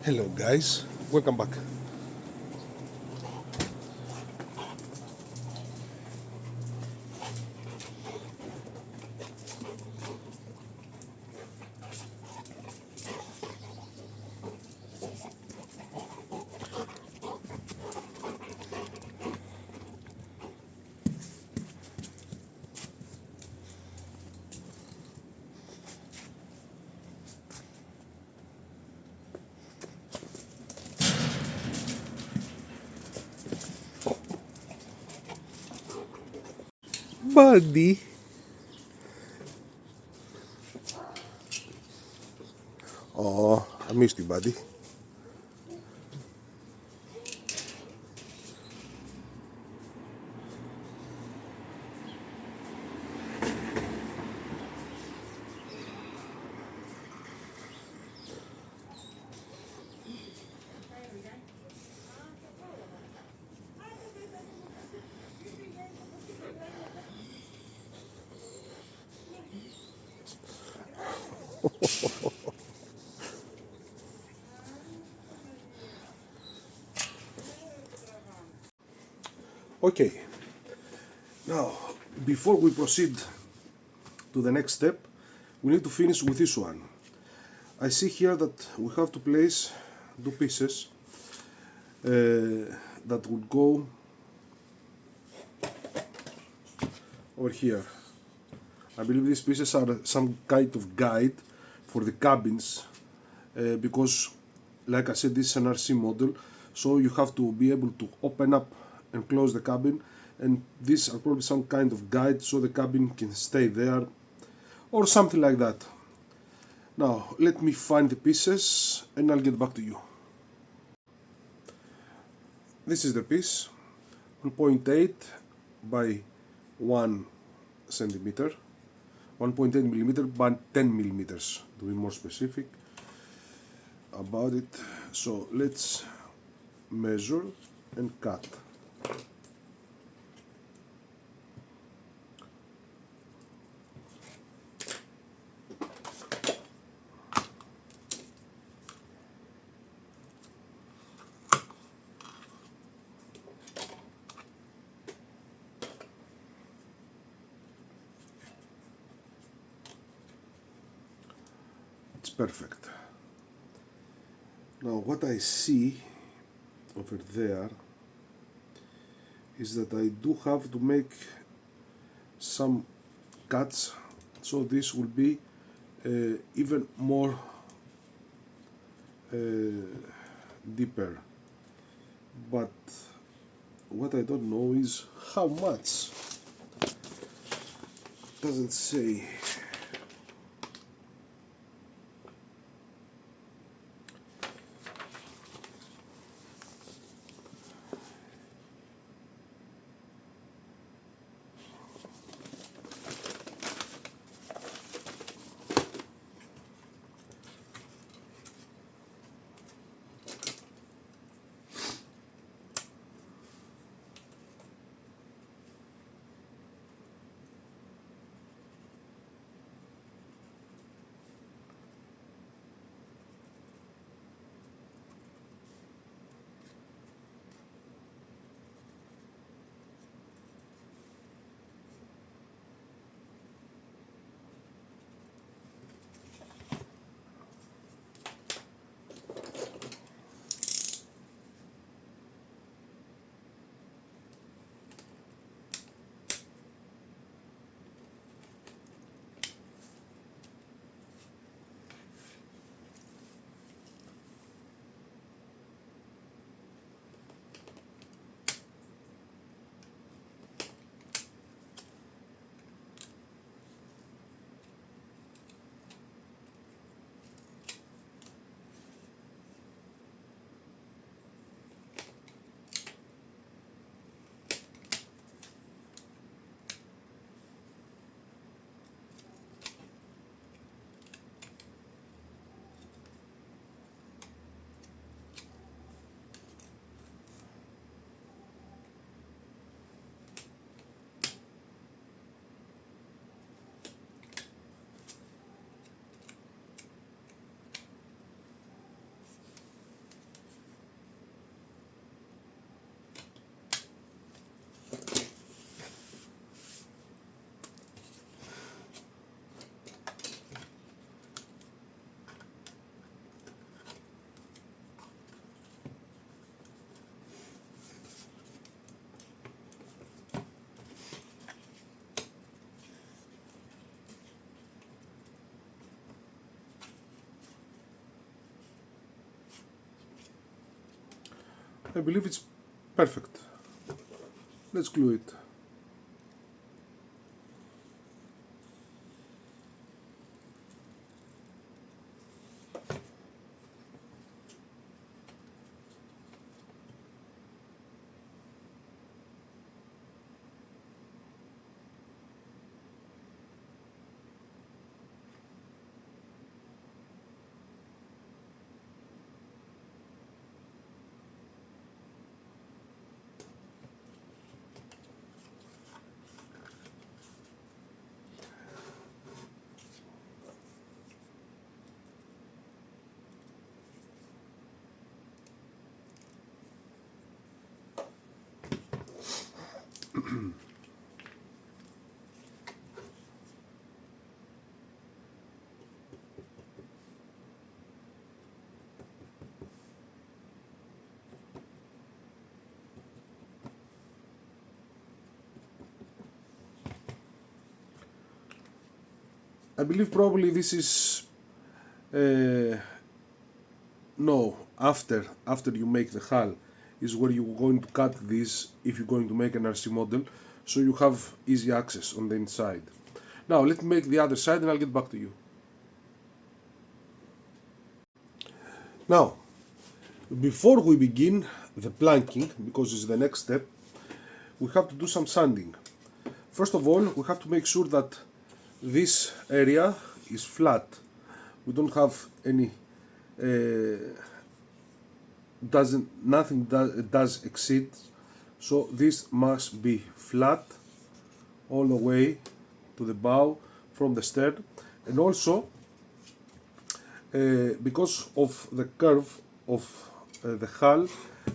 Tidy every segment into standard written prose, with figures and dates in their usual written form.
Hello guys, welcome back. Buddy. Oh, I missed you, buddy. Okay, now before we proceed to the next step, we need to finish with this one. I see here that we have to place two pieces that would go over here. I believe these pieces are some kind of guide for the cabins because, like I said, this is an RC model, so you have to be able to open up and close the cabin, and these are probably some kind of guide so the cabin can stay there or something like that. Now let me find the pieces and I'll get back to you. This is the piece, 1.8 by 1 centimeter, 1.8 millimeter by 10 millimeters to be more specific about it. So let's measure and cut. It's perfect. Now what I see over there is that I do have to make some cuts, so this will be even more deeper, but what I don't know is how much. Doesn't say. I believe it's perfect. Let's glue it. I believe probably this is no, after you make the hull is where you're going to cut this if you're going to make an RC model, so you have easy access on the inside. Now let me make the other side and I'll get back to you. Now, before we begin the planking, because it's the next step, we have to do some sanding. First of all, we have to make sure that this area is flat. We don't have any nothing does exceed, so this must be flat all the way to the bow from the stern. And also because of the curve of the hull,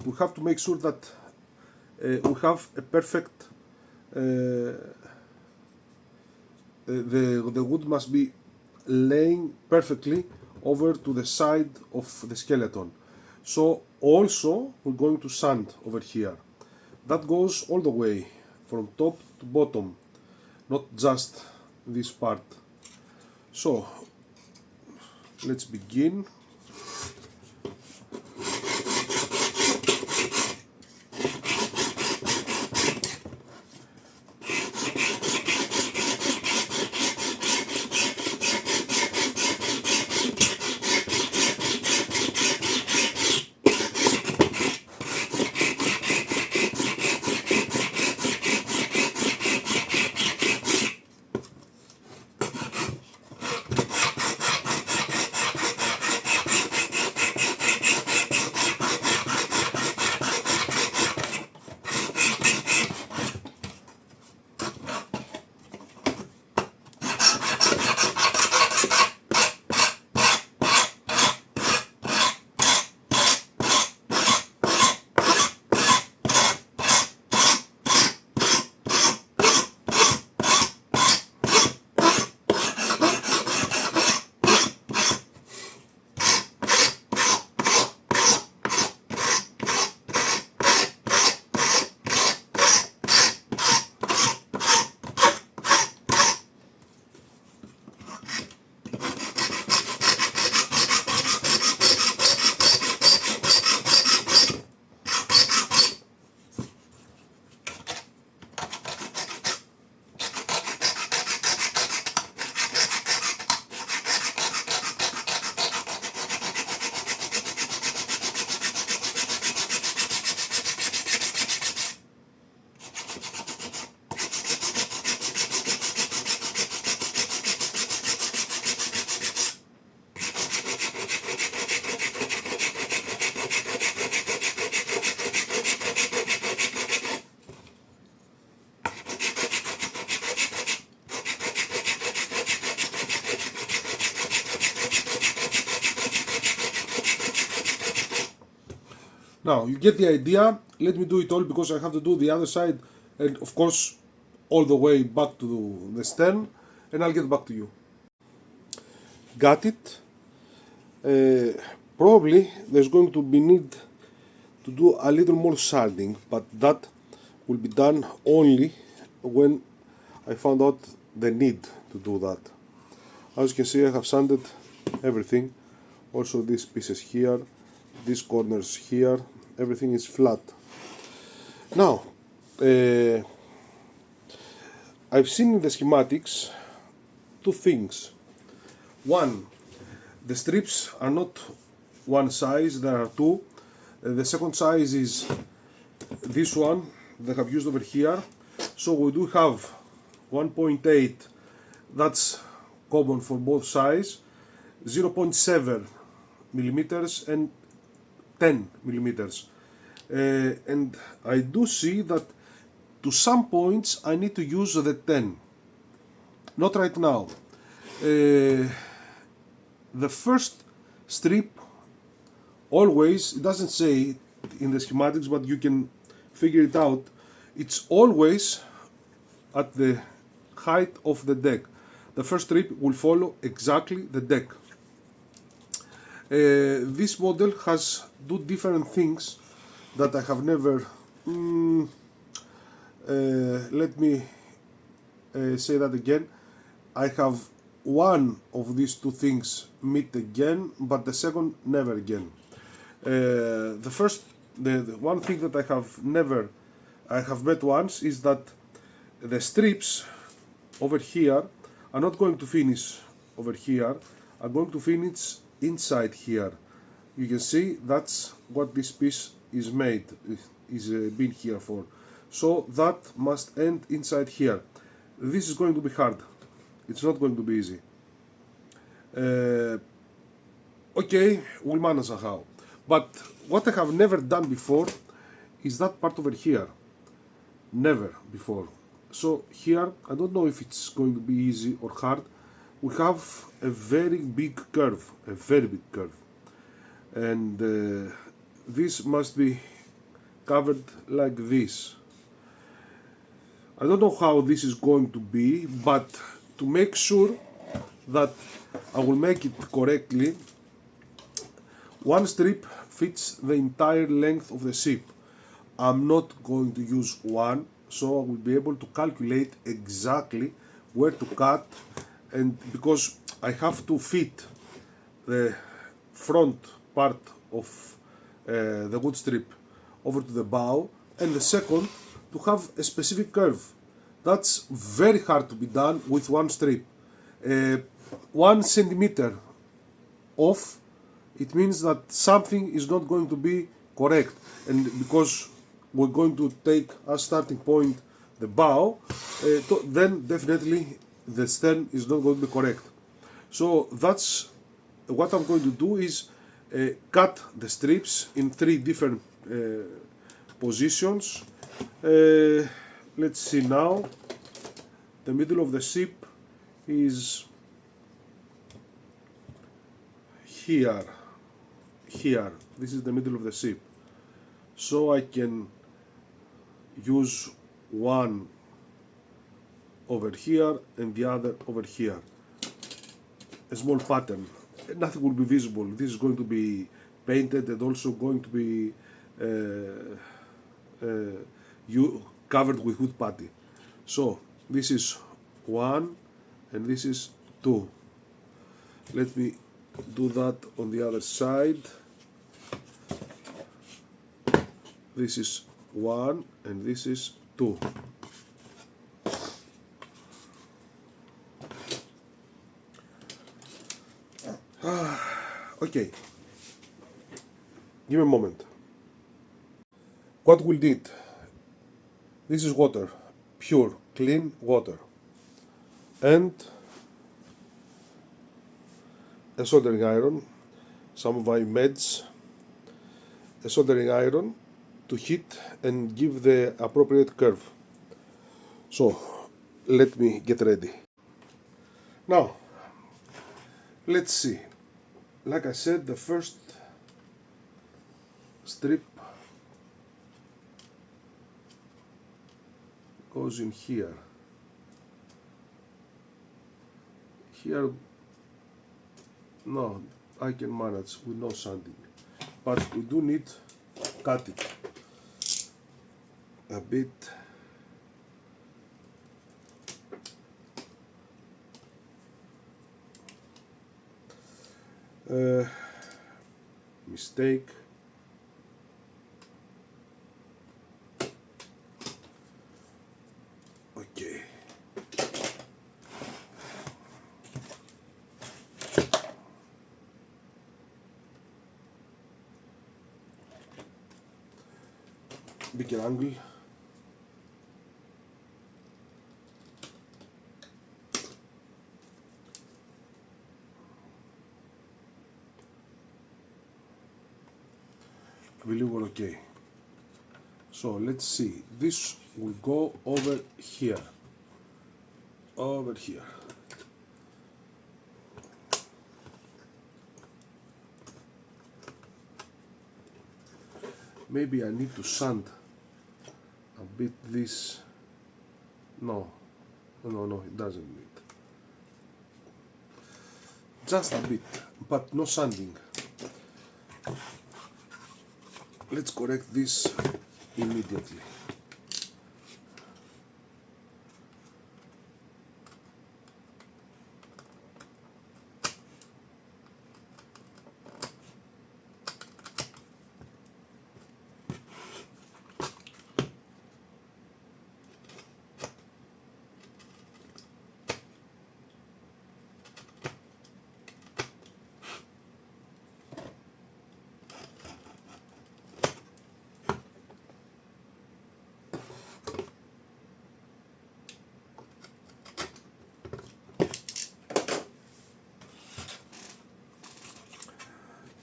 we have to make sure that we have a perfect the wood must be laying perfectly over to the side of the skeleton. So also we're going to sand over here. That goes all the way from top to bottom, not just this part. So let's begin. Now you get the idea. Let me do it all because I have to do the other side and of course all the way back to the stern, and I'll get back to you. Got it. Probably there's going to be need to do a little more sanding, but that will be done only when I found out the need to do that. As you can see, I have sanded everything, also these pieces here, these corners here, everything is flat. Now, I've seen in the schematics two things. One, the strips are not one size, there are two. The second size is this one that I've used over here. So we do have 1.8, that's common for both sides, 0.7 millimeters and 10 millimeters. And I do see that to some points I need to use the 10. Not right now. The first strip always, it doesn't say in the schematics, but you can figure it out, it's always at the height of the deck. The first strip will follow exactly the deck. This model has two different things that I have never, let me say that again. I have one of these two things meet again, but the second never again. The first, the one thing that I have met once is that the strips over here are not going to finish over here, are going to finish inside here. You can see that's what this piece is made, is been here for. So that must end inside here. This is going to be hard. It's not going to be easy. Okay, we'll manage somehow. But what I have never done before is that part over here. Never before. So here, I don't know if it's going to be easy or hard. We have a very big curve, and this must be covered like this. I don't know how this is going to be, but to make sure that I will make it correctly, one strip fits the entire length of the ship. I'm not going to use one, so I will be able to calculate exactly where to cut, and because I have to fit the front part of the wood strip over to the bow, and the second to have a specific curve. That's very hard to be done with one strip. 1 centimeter off, it means that something is not going to be correct, and because we're going to take as starting point the bow, then definitely the stern is not going to be correct. So that's what I'm going to do, is cut the strips in 3 different positions. Let's see now. The middle of the ship is here. This is the middle of the ship. So I can use one over here and the other over here. A small pattern. Nothing will be visible. This is going to be painted and also going to be covered with wood putty. So this is 1 and this is 2. Let me do that on the other side. This is 1 and this is 2. Okay, give me a moment. What we'll need, this is water, pure, clean water, and a soldering iron, some of my meds, a soldering iron to heat and give the appropriate curve. So let me get ready. Now, let's see. Like I said, the first strip goes in here. Here, no, I can manage with no sanding, but we do need to cut it a bit. Mistake. bigger angle. I believe we're okay. So let's see, this will go over here, over here. Maybe I need to sand a bit this. No, it doesn't need. Just a bit, but no sanding. Let's correct this immediately.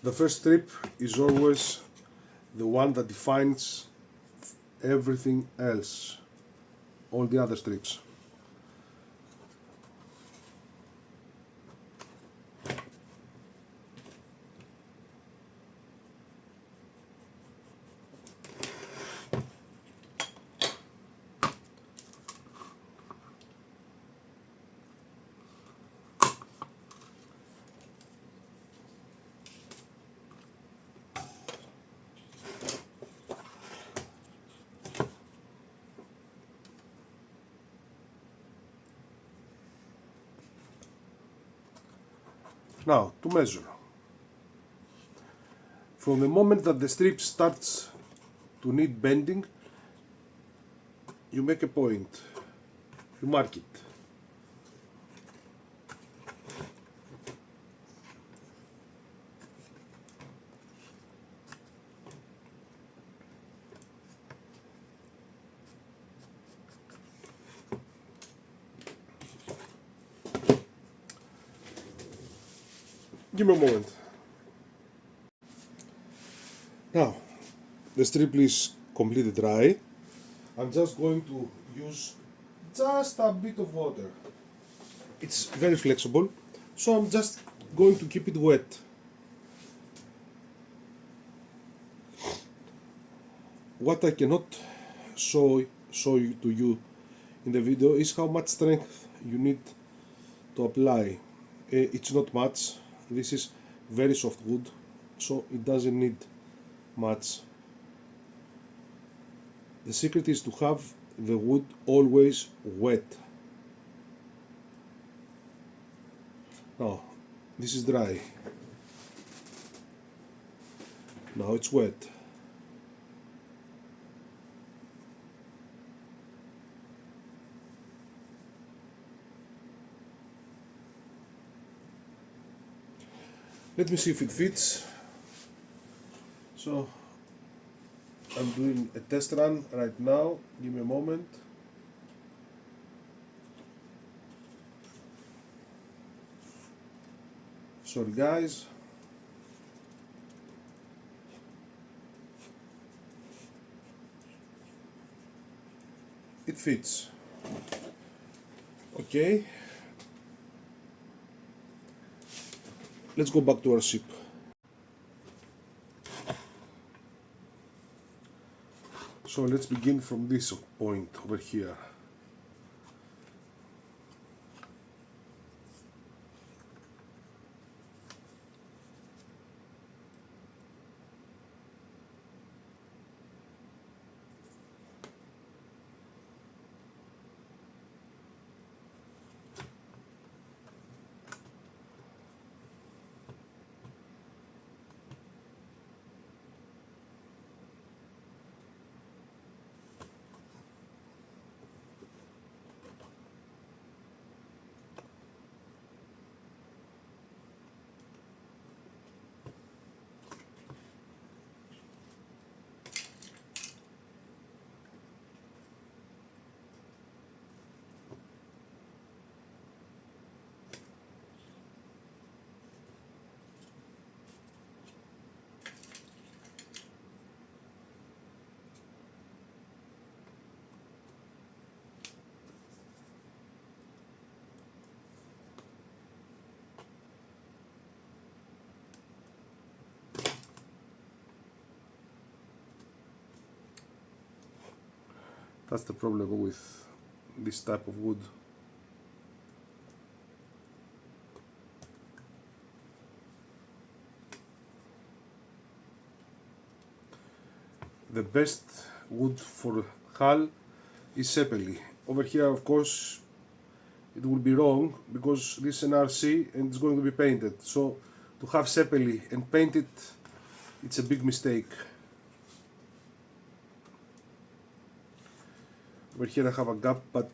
The first strip is always the one that defines everything else, all the other strips. Now, to measure. From the moment that the strip starts to need bending, you make a point, you mark it. Give me a moment. Now, the strip is completely dry. I'm just going to use just a bit of water. It's very flexible, so I'm just going to keep it wet. What I cannot show to you in the video is how much strength you need to apply. It's not much. This is very soft wood, so it doesn't need much. The secret is to have the wood always wet. Now, this is dry. Now it's wet. Let me see if it fits. So I'm doing a test run right now. Give me a moment. Sorry guys. It fits. Okay. Let's go back to our ship. So let's begin from this point over here. That's the problem with this type of wood. The best wood for hull is Sepeli. Over here, of course, it will be wrong because this is an RC and it's going to be painted. So to have Sepeli and paint it, it's a big mistake. Over here I have a gap, but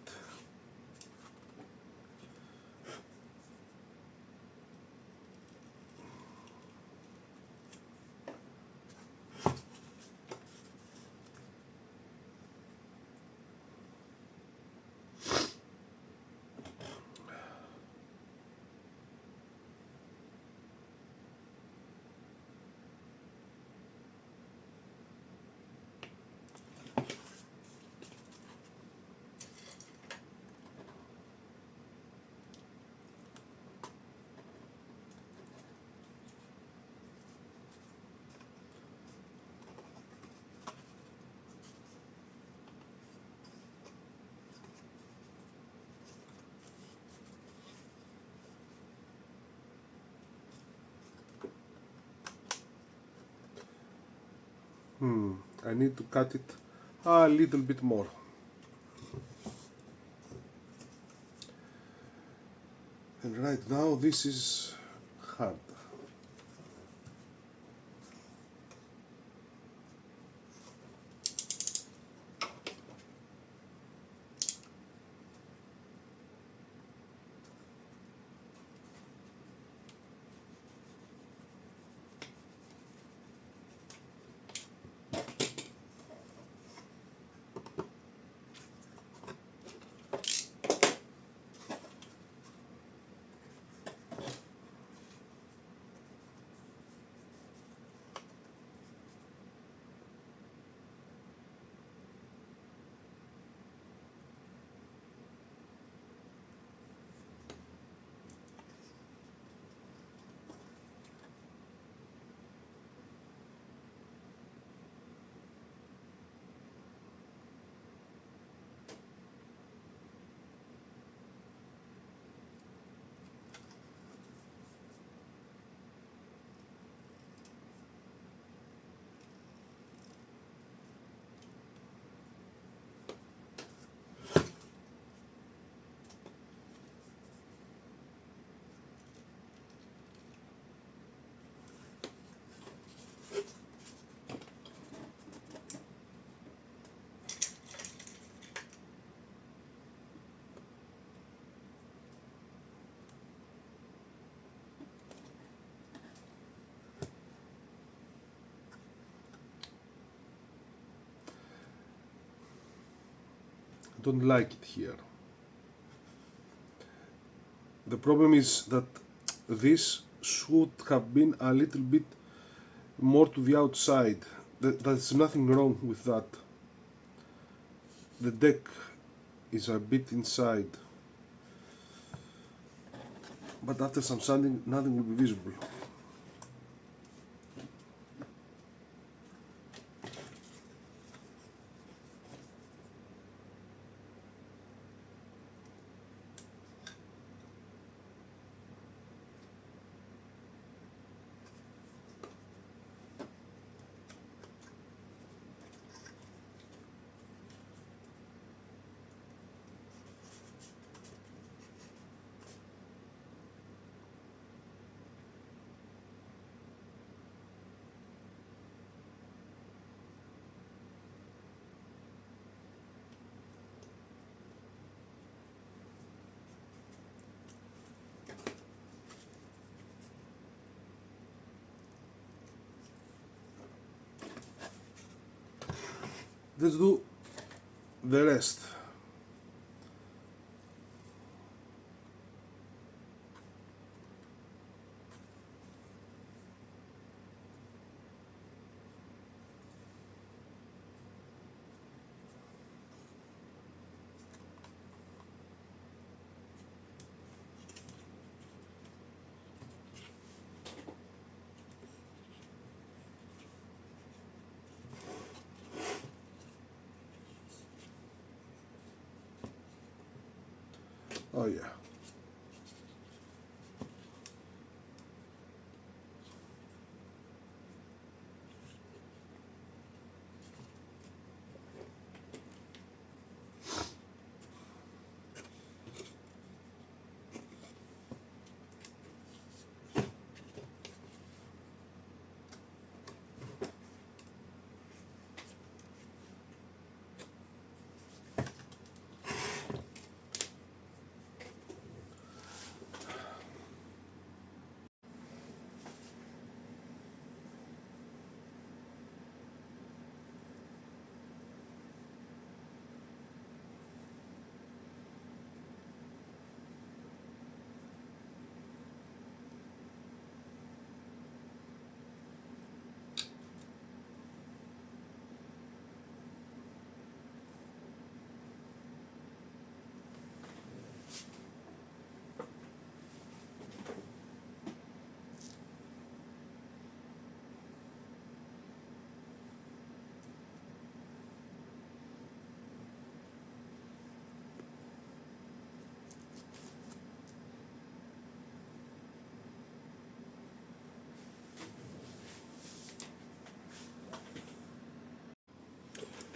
I need to cut it a little bit more. And right now this is hard. I don't like it here. The problem is that this should have been a little bit more to the outside. There's nothing wrong with that. The deck is a bit inside, but after some sanding nothing will be visible. Let's do the rest. Oh yeah.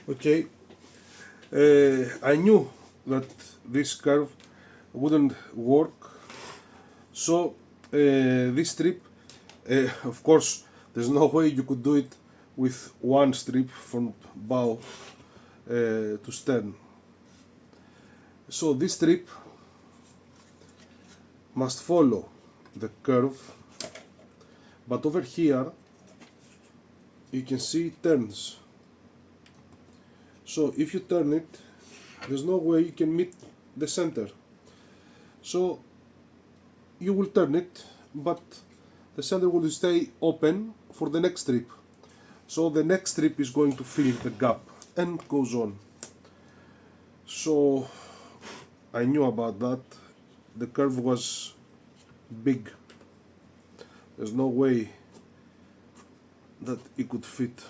Okay, I knew that this curve wouldn't work, so this strip, of course, there's no way you could do it with one strip from bow to stern. So this strip must follow the curve, but over here you can see it turns. So if you turn it, there's no way you can meet the center. So you will turn it, but the center will stay open for the next strip. So the next strip is going to fill the gap and goes on. So I knew about that. The curve was big. There's no way that it could fit.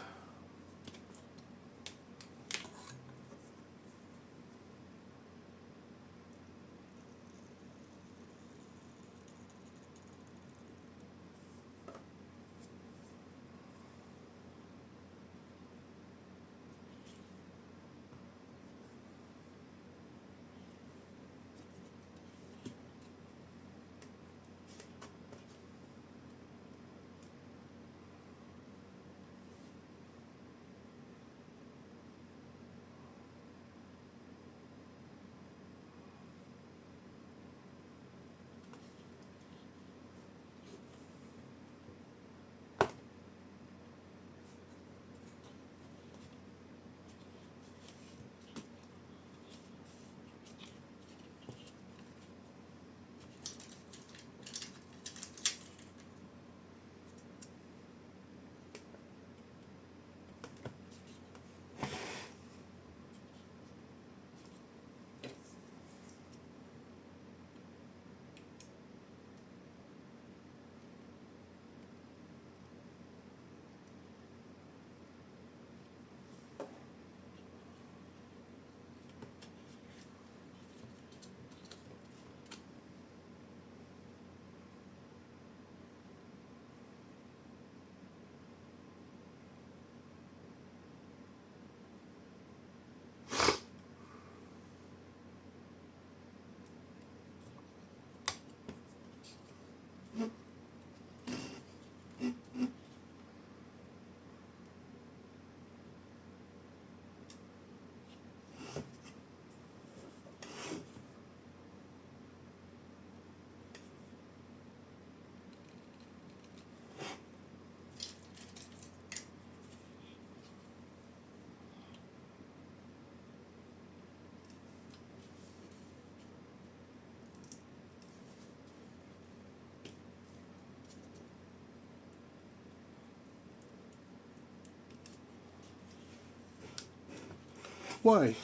Why?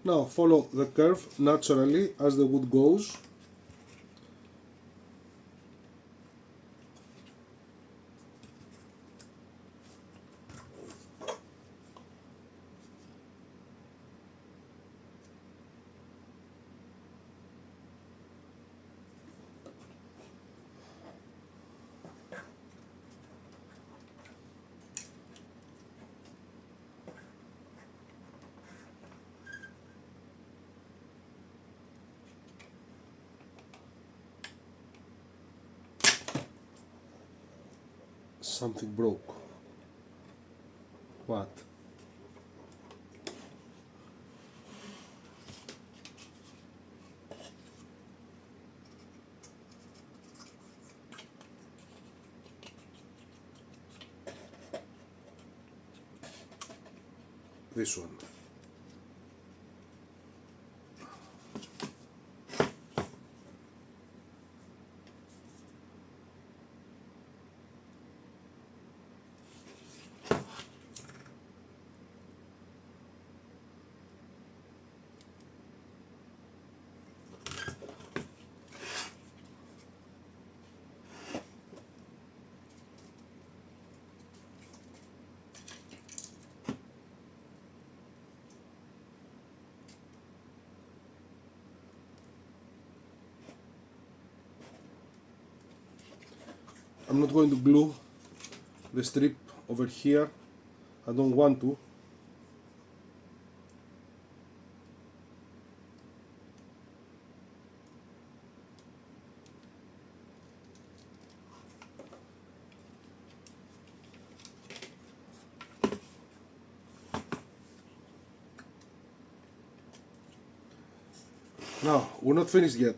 Now follow the curve naturally as the wood goes. Something broke. What? This one. I'm not going to glue the strip over here. I don't want to. Now, we're not finished yet.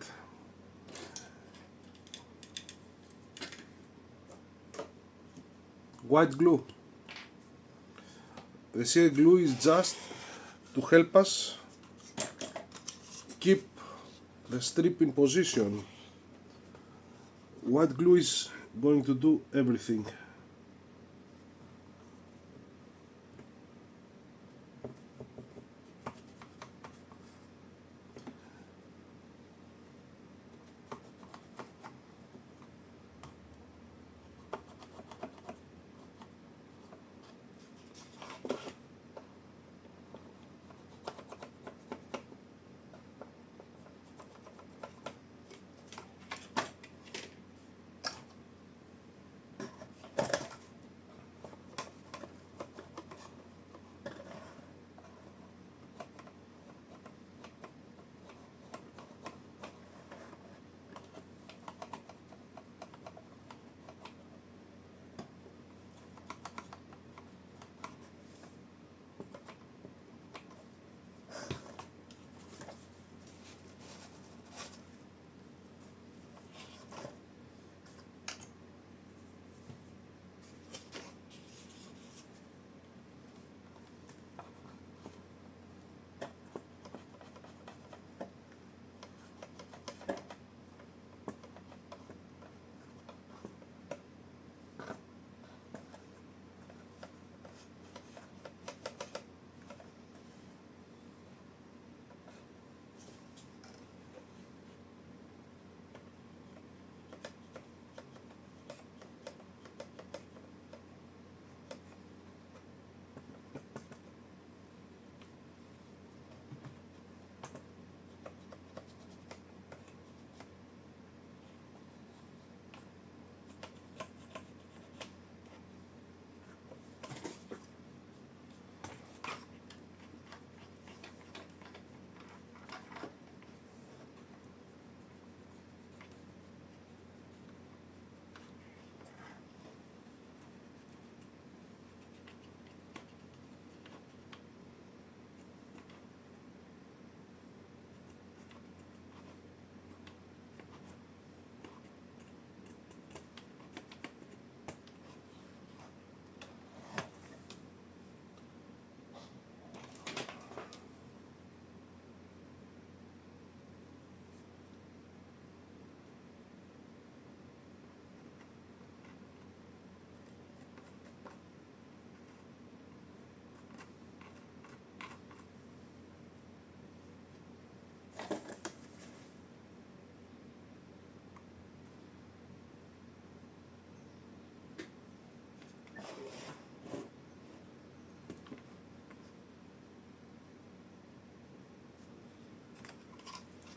White glue. The shear glue is just to help us keep the strip in position. White glue is going to do everything.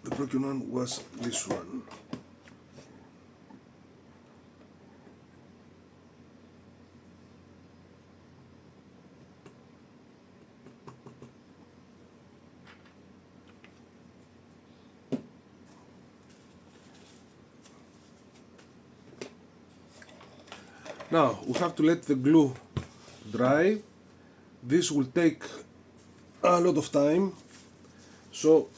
The broken one was this one. Now we have to let the glue dry. This will take a lot of time, so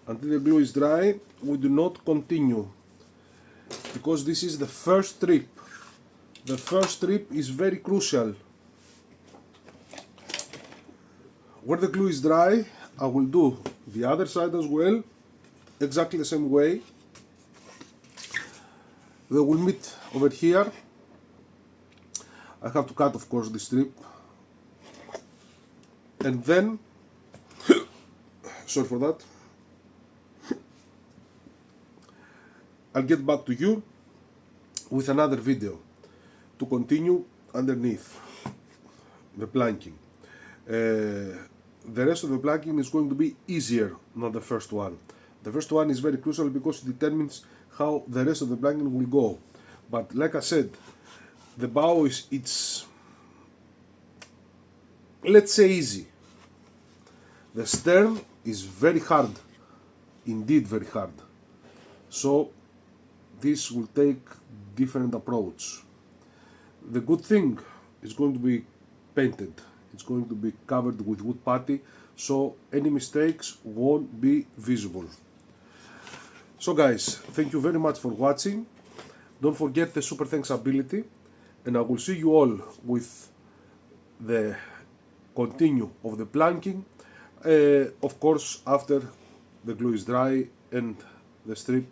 until the glue is dry we do not continue, because this is the first strip. The first strip is very crucial. When the glue is dry, I will do the other side as well, exactly the same way. They will meet over here. I have to cut, of course, the strip, and then sorry for that, I'll get back to you with another video to continue underneath the planking. The rest of the planking is going to be easier than the first one. The first one is very crucial because it determines how the rest of the planking will go. But like I said, the bow it's let's say easy. The stern is very hard, indeed very hard. So this will take different approach. The good thing is going to be painted. It's going to be covered with wood putty, so any mistakes won't be visible. So guys, thank you very much for watching. Don't forget the super thanks ability, and I will see you all with the continue of the planking, of course after the glue is dry and the strip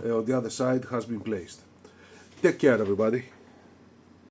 on the other side has been placed. Take care everybody.